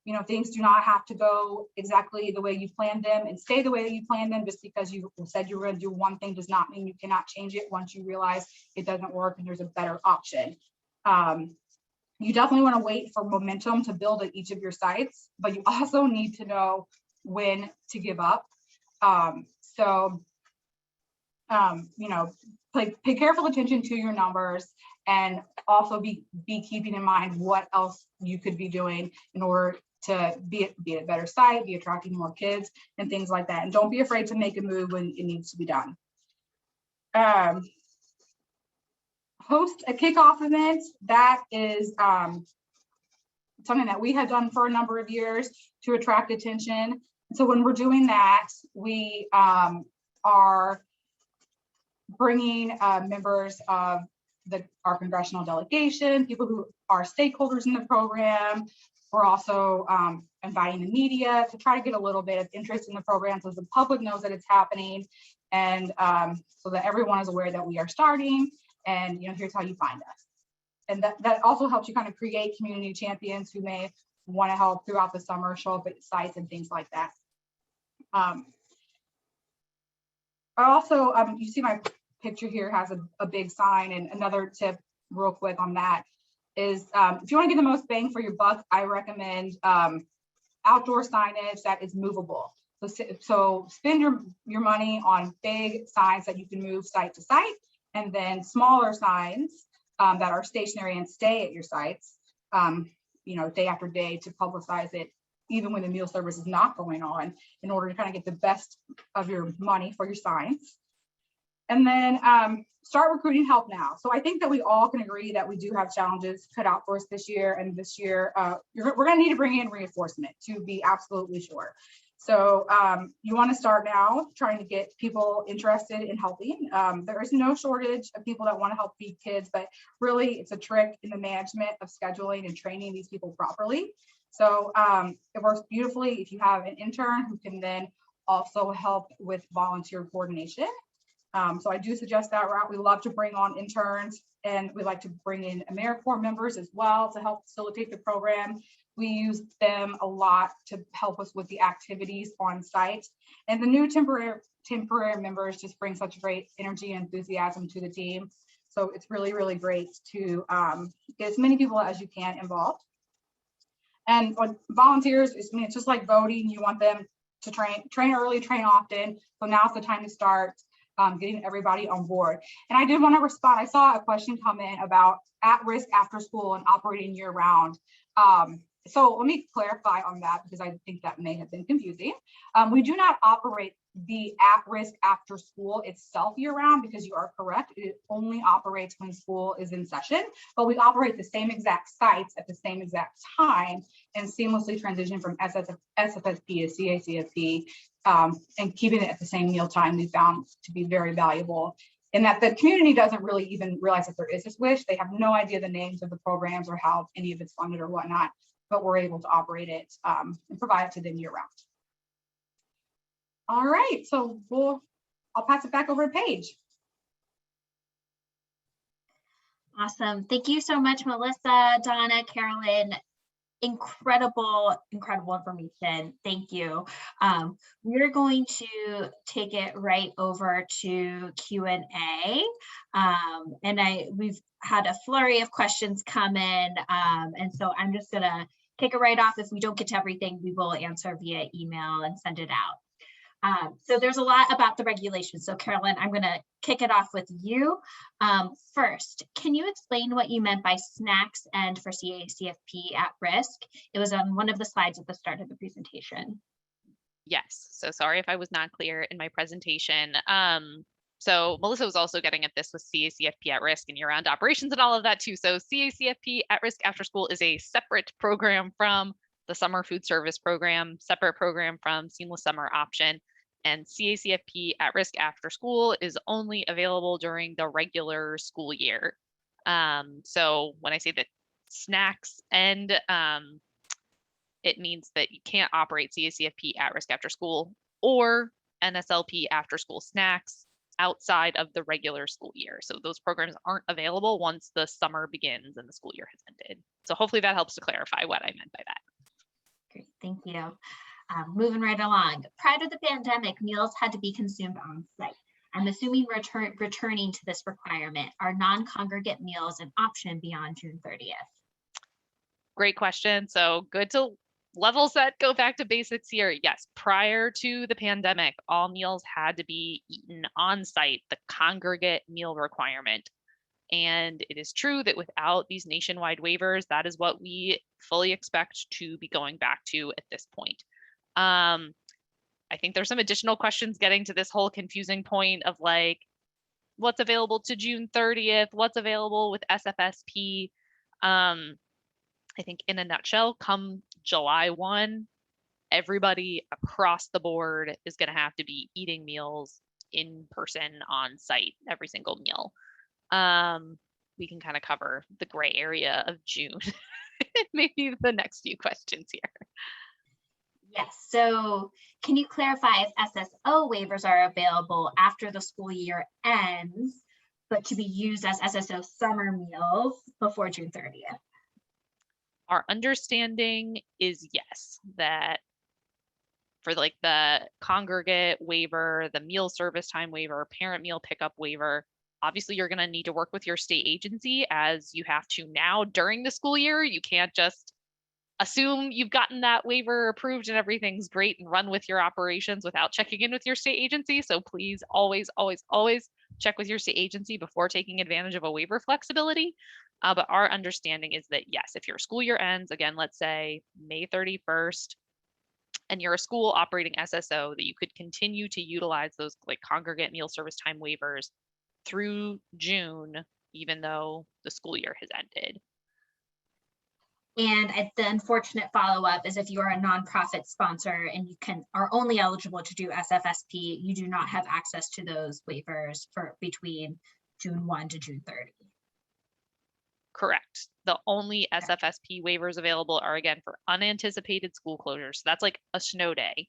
you know, things do not have to go exactly the way you planned them and stay the way that you planned them. Just because you said you were going to do one thing does not mean you cannot change it once you realize it doesn't work and there's a better option. You definitely want to wait for momentum to build at each of your sites, but you also need to know when to give up. You know, pay careful attention to your numbers, and also be keeping in mind what else you could be doing in order to be a better site, be attracting more kids and things like that. And don't be afraid to make a move when it needs to be done. Host a kickoff event. That is something that we have done for a number of years to attract attention. So when we're doing that, we are bringing members of our congressional delegation, people who are stakeholders in the program. We're also inviting the media to try to get a little bit of interest in the program so the public knows that it's happening, and so that everyone is aware that we are starting, and here's how you find us. And that also helps you kind of create community champions who may want to help throughout the summer, show up at sites and things like that. Also, you see my picture here has a big sign, and another tip real quick on that is if you want to get the most bang for your buck, I recommend outdoor signage that is movable. So spend your money on big signs that you can move site to site, and then smaller signs that are stationary and stay at your sites, day after day, to publicize it, even when the meal service is not going on, in order to kind of get the best of your money for your signs. And then start recruiting help now. So I think that we all can agree that we do have challenges cut out for us this year. And this year, we're going to need to bring in reinforcement to be absolutely sure. So you want to start now trying to get people interested in helping. There is no shortage of people that want to help feed kids, but really it's a trick in the management of scheduling and training these people properly. So it works beautifully if you have an intern who can then also help with volunteer coordination. So I do suggest that route. We love to bring on interns, and we like to bring in AmeriCorps members as well to help facilitate the program. We use them a lot to help us with the activities on site. And the new temporary members just bring such great energy and enthusiasm to the team. So it's really, really great to get as many people as you can involved. And on volunteers, it's just like voting. You want them to train early, train often. So now's the time to start getting everybody on board. And I did want to respond. I saw a question come in about at-risk after school and operating year-round. So let me clarify on that, because I think that may have been confusing. We do not operate the at-risk after school itself year-round, because you are correct. It only operates when school is in session, but we operate the same exact sites at the same exact time and seamlessly transition from SFSP to CACFP, and keeping it at the same meal time we found to be very valuable. And that the community doesn't really even realize that there is this wish. They have no idea the names of the programs or how any of it's funded or whatnot, but we're able to operate it and provide it to them year-round. All right, so I'll pass it back over to Paige. Awesome. Thank you so much, Melissa, Donna, Carolyn. Incredible information. Thank you. We're going to take it right over to Q&A. We've had a flurry of questions come in. And so I'm just gonna kick it right off. If we don't get to everything, we will answer via email and send it out. So there's a lot about the regulations. So Carolyn, I'm going to kick it off with you. First, can you explain what you meant by snacks and for CACFP at risk? It was on one of the slides at the start of the presentation. Yes, so sorry if I was not clear in my presentation. So Melissa was also getting at this with CACFP at risk and year-round operations and all of that too. So CACFP at risk after school is a separate program from the summer food service program, separate program from seamless summer option. And CACFP at risk after school is only available during the regular school year. So when I say that snacks end, it means that you can't operate CACFP at risk after school or NSLP after school snacks outside of the regular school year. So those programs aren't available once the summer begins and the school year has ended. So hopefully that helps to clarify what I meant by that. Great, thank you. Moving right along. Prior to the pandemic, meals had to be consumed on site. I'm assuming returning to this requirement. Are non-congregate meals an option beyond June 30th? Great question. So good to level set, go back to basics here. Yes, prior to the pandemic, all meals had to be eaten on site, the congregate meal requirement. And it is true that without these nationwide waivers, that is what we fully expect to be going back to at this point. I think there's some additional questions getting to this whole confusing point of like, what's available to June 30th, what's available with SFSP. I think in a nutshell, come July 1, everybody across the board is going to have to be eating meals in person on site every single meal. We can kind of cover the gray area of June. Maybe the next few questions here. Yes, so can you clarify if SSO waivers are available after the school year ends, but to be used as SSO summer meals before June 30th? Our understanding is yes, that for like the congregate waiver, the meal service time waiver, parent meal pickup waiver, obviously you're going to need to work with your state agency, as you have to now during the school year. You can't just assume you've gotten that waiver approved and everything's great and run with your operations without checking in with your state agency. So please always, always, always check with your state agency before taking advantage of a waiver flexibility. But our understanding is that yes, if your school year ends, again, let's say May 31st, and you're a school operating SSO, that you could continue to utilize those like congregate meal service time waivers through June, even though the school year has ended. And the unfortunate follow-up is if you are a nonprofit sponsor and you are only eligible to do SFSP, you do not have access to those waivers for between June 1 to June 30. Correct. The only SFSP waivers available are, again, for unanticipated school closures. So that's like a snow day.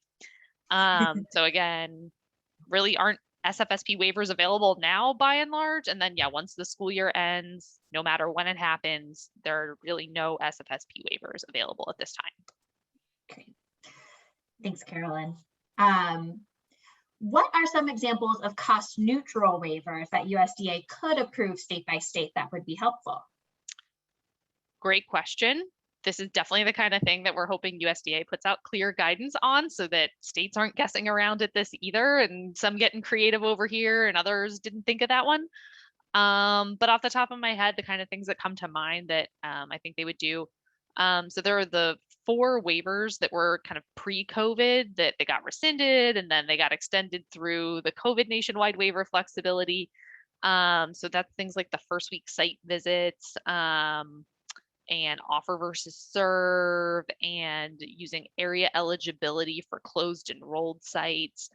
So again, really aren't SFSP waivers available now by and large. And then, yeah, once the school year ends, no matter when it happens, there are really no SFSP waivers available at this time. Okay. Thanks, Carolyn. What are some examples of cost neutral waivers that USDA could approve state by state that would be helpful? Great question. This is definitely the kind of thing that we're hoping USDA puts out clear guidance on, so that states aren't guessing around at this either, and some getting creative over here and others didn't think of that one. But off the top of my head, the kind of things that come to mind that I think they would do. So there are the 4 waivers that were kind of pre-COVID that they got rescinded, and then they got extended through the COVID nationwide waiver flexibility. So that's things like the first week site visits, and offer versus serve, and using area eligibility for closed enrolled sites.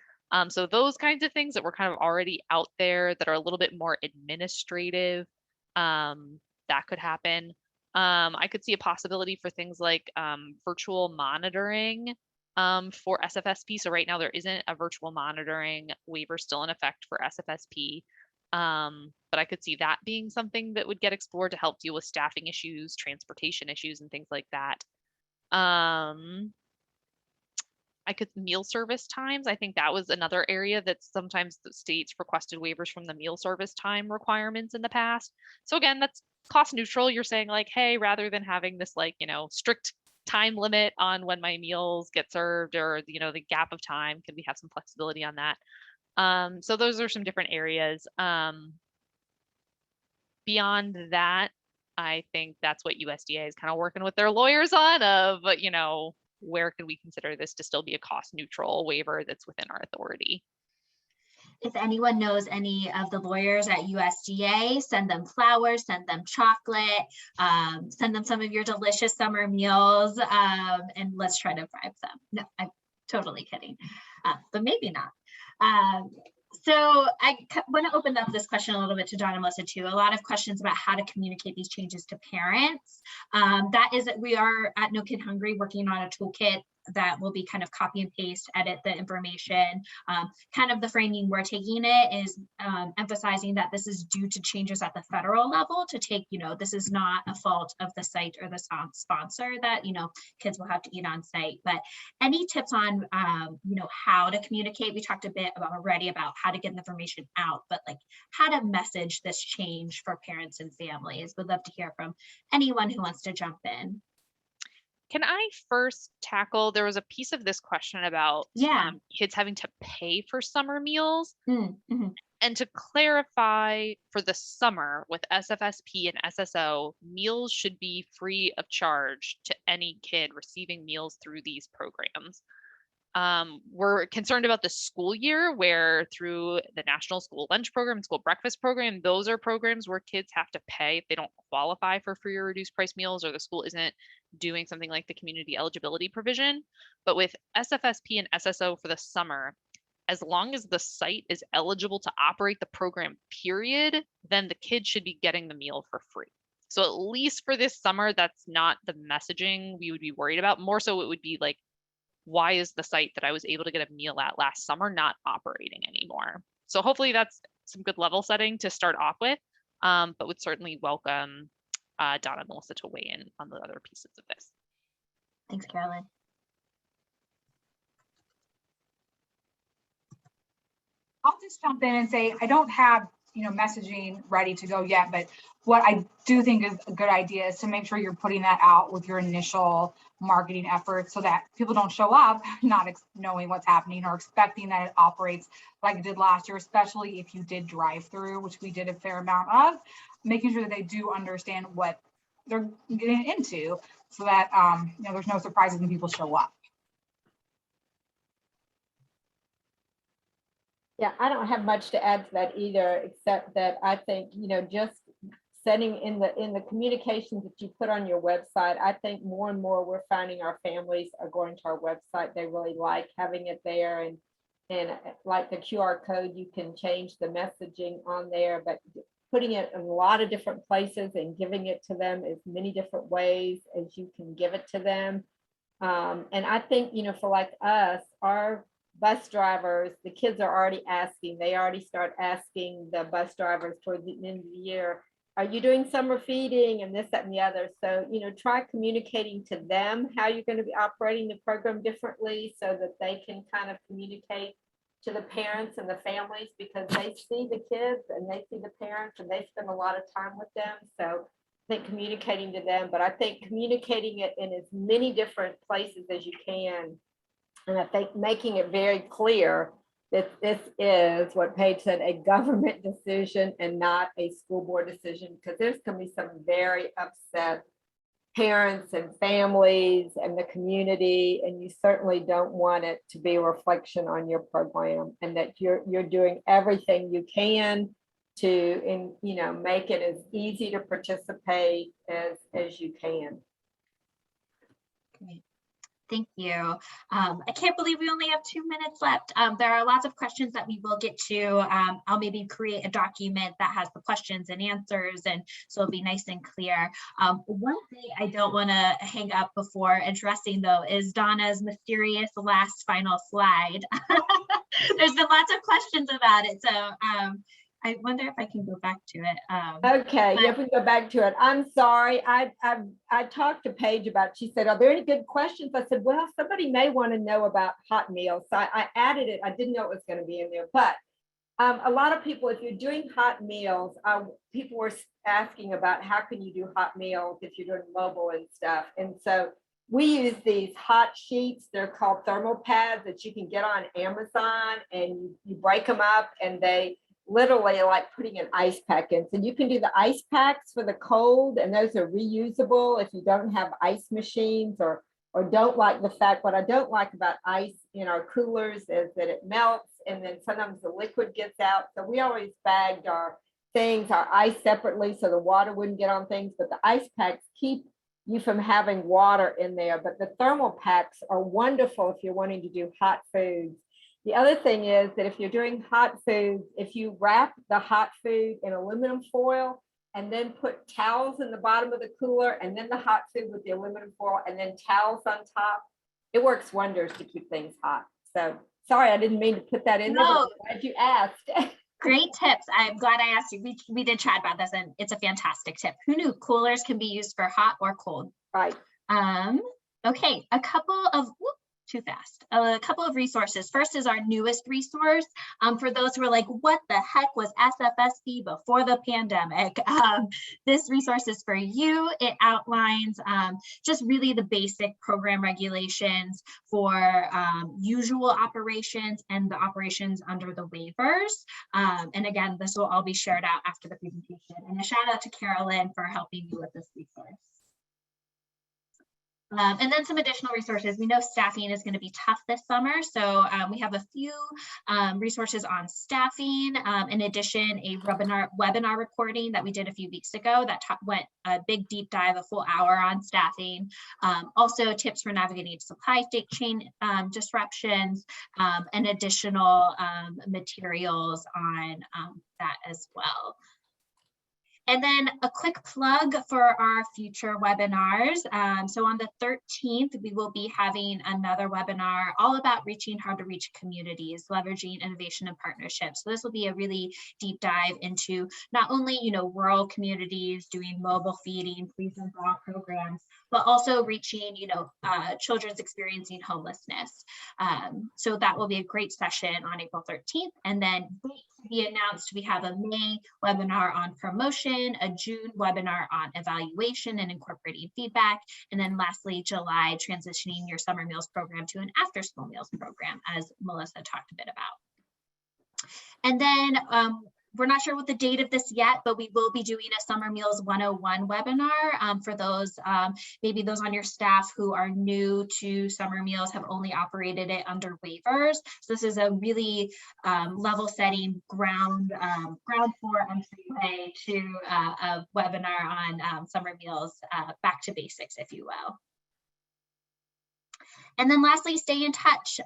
So those kinds of things that were kind of already out there that are a little bit more administrative, that could happen. I could see a possibility for things like virtual monitoring for SFSP. So right now there isn't a virtual monitoring waiver still in effect for SFSP. But I could see that being something that would get explored to help deal with staffing issues, transportation issues, and things like that. I could meal service times. I think that was another area that sometimes the states requested waivers from the meal service time requirements in the past. So again, that's cost neutral. You're saying like, hey, rather than having this like, strict time limit on when my meals get served, or, the gap of time, could we have some flexibility on that? So those are some different areas. Beyond that, I think that's what USDA is kind of working with their lawyers on, of, where can we consider this to still be a cost neutral waiver that's within our authority. If anyone knows any of the lawyers at USDA, send them flowers, send them chocolate, send them some of your delicious summer meals, and let's try to bribe them. No, I'm totally kidding, but maybe not. So I want to open up this question a little bit to Donna and Melissa too. A lot of questions about how to communicate these changes to parents. We are at No Kid Hungry working on a toolkit that will be kind of copy and paste, edit the information. Kind of the framing we're taking it is emphasizing that this is due to changes at the federal level to take, this is not a fault of the site or the sponsor that, kids will have to eat on site. But any tips on, how to communicate? We talked a bit already about how to get the information out, but like how to message this change for parents and families. Would love to hear from anyone who wants to jump in. Can I first tackle, there was a piece of this question about kids having to pay for summer meals. Mm-hmm. And to clarify, for the summer with SFSP and SSO, meals should be free of charge to any kid receiving meals through these programs. We're concerned about the school year, where through the National School Lunch Program and School Breakfast Program, those are programs where kids have to pay if they don't qualify for free or reduced price meals, or the school isn't doing something like the community eligibility provision. But with SFSP and SSO for the summer, as long as the site is eligible to operate the program, period, then the kid should be getting the meal for free. So at least for this summer, that's not the messaging we would be worried about. More so it would be like, why is the site that I was able to get a meal at last summer not operating anymore? So hopefully that's some good level setting to start off with, but would certainly welcome Donna and Melissa to weigh in on the other pieces of this. Thanks, Carolyn. I'll just jump in and say, I don't have, messaging ready to go yet, but what I do think is a good idea is to make sure you're putting that out with your initial marketing efforts so that people don't show up not knowing what's happening or expecting that it operates like it did last year, especially if you did drive through, which we did a fair amount of, making sure that they do understand what they're getting into so that, there's no surprises when people show up. Yeah, I don't have much to add to that either, except that I think, just setting in the communications that you put on your website, I think more and more we're finding our families are going to our website. They really like having it there, and like the QR code, you can change the messaging on there, but putting it in a lot of different places and giving it to them as many different ways as you can give it to them. And I think, for like us, our bus drivers, the kids are already asking, they already start asking the bus drivers towards the end of the year, are you doing summer feeding and this, that, and the other? So, try communicating to them how you're going to be operating the program differently so that they can kind of communicate to the parents and the families, because they see the kids and they see the parents and they spend a lot of time with them. So I think communicating to them, but I think communicating it in as many different places as you can. And I think making it very clear that this is what Paige said, a government decision and not a school board decision, because there's going to be some very upset parents and families and the community, and you certainly don't want it to be a reflection on your program, and that you're doing everything you can to make it as easy to participate as you can. Great. Thank you. I can't believe we only have 2 minutes left. There are lots of questions that we will get to. I'll maybe create a document that has the questions and answers, and so it'll be nice and clear. One thing I don't want to hang up before addressing, though, is Donna's mysterious last final slide. There's been lots of questions about it, so I wonder if I can go back to it. Okay, you have to go back to it. I'm sorry. I talked to Paige about it. She said, are there any good questions? I said, well, somebody may want to know about hot meals. So I added it. I didn't know it was going to be in there. But a lot of people, if you're doing hot meals, people were asking about how can you do hot meals if you're doing mobile and stuff. And so we use these hot sheets. They're called thermal pads that you can get on Amazon, and you break them up, and they literally like putting an ice pack in. So you can do the ice packs for the cold, and those are reusable if you don't have ice machines or don't like the fact. What I don't like about ice in our coolers is that it melts, and then sometimes the liquid gets out. So we always bagged our ice separately so the water wouldn't get on things, but the ice packs keep you from having water in there. But the thermal packs are wonderful if you're wanting to do hot foods. The other thing is that if you're doing hot foods, if you wrap the hot food in aluminum foil and then put towels in the bottom of the cooler, and then the hot food with the aluminum foil and then towels on top, it works wonders to keep things hot. So sorry, I didn't mean to put that in there, but I'm glad you asked. Great tips. I'm glad I asked you. We did chat about this, and it's a fantastic tip. Who knew coolers can be used for hot or cold? Right. Okay, a couple of resources. First is our newest resource. For those who are like, what the heck was SFSP before the pandemic? This resource is for you. It outlines just really the basic program regulations for usual operations and the operations under the waivers. And again, this will all be shared out after the presentation. And a shout out to Carolyn for helping me with this resource. And then some additional resources. We know staffing is going to be tough this summer, so we have a few resources on staffing. In addition, a webinar recording that we did a few weeks ago that went a big deep dive, a full hour on staffing. Also tips for navigating supply chain disruptions, and additional materials on that as well. And then a quick plug for our future webinars. So on the 13th, we will be having another webinar all about reaching hard to reach communities, leveraging innovation and partnerships. So this will be a really deep dive into not only, rural communities doing mobile feeding, freeze and thaw programs, but also reaching, children's experiencing homelessness. So that will be a great session on April 13th. And then to be announced, we have a May webinar on promotion, a June webinar on evaluation and incorporating feedback, and then lastly, July, transitioning your summer meals program to an after school meals program, as Melissa talked a bit about. And then we're not sure what the date of this yet, but we will be doing a Summer Meals 101 webinar for those, maybe those on your staff who are new to summer meals, have only operated it under waivers. So this is a really level setting ground floor entryway to a webinar on summer meals, back to basics, if you will. And then lastly, stay in touch.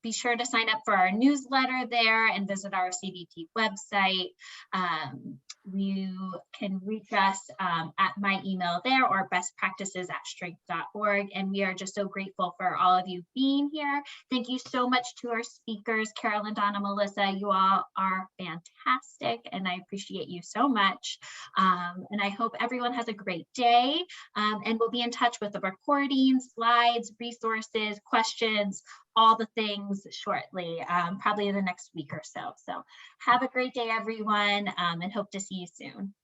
Be sure to sign up for our newsletter there and visit our CBP website. You can reach us at my email there or bestpractices@strength.org. And we are just so grateful for all of you being here. Thank you so much to our speakers, Carolyn, Donna, Melissa. You all are fantastic, and I appreciate you so much. And I hope everyone has a great day. And we'll be in touch with the recordings, slides, resources, questions, all the things shortly, probably in the next week or so. So have a great day, everyone, and hope to see you soon.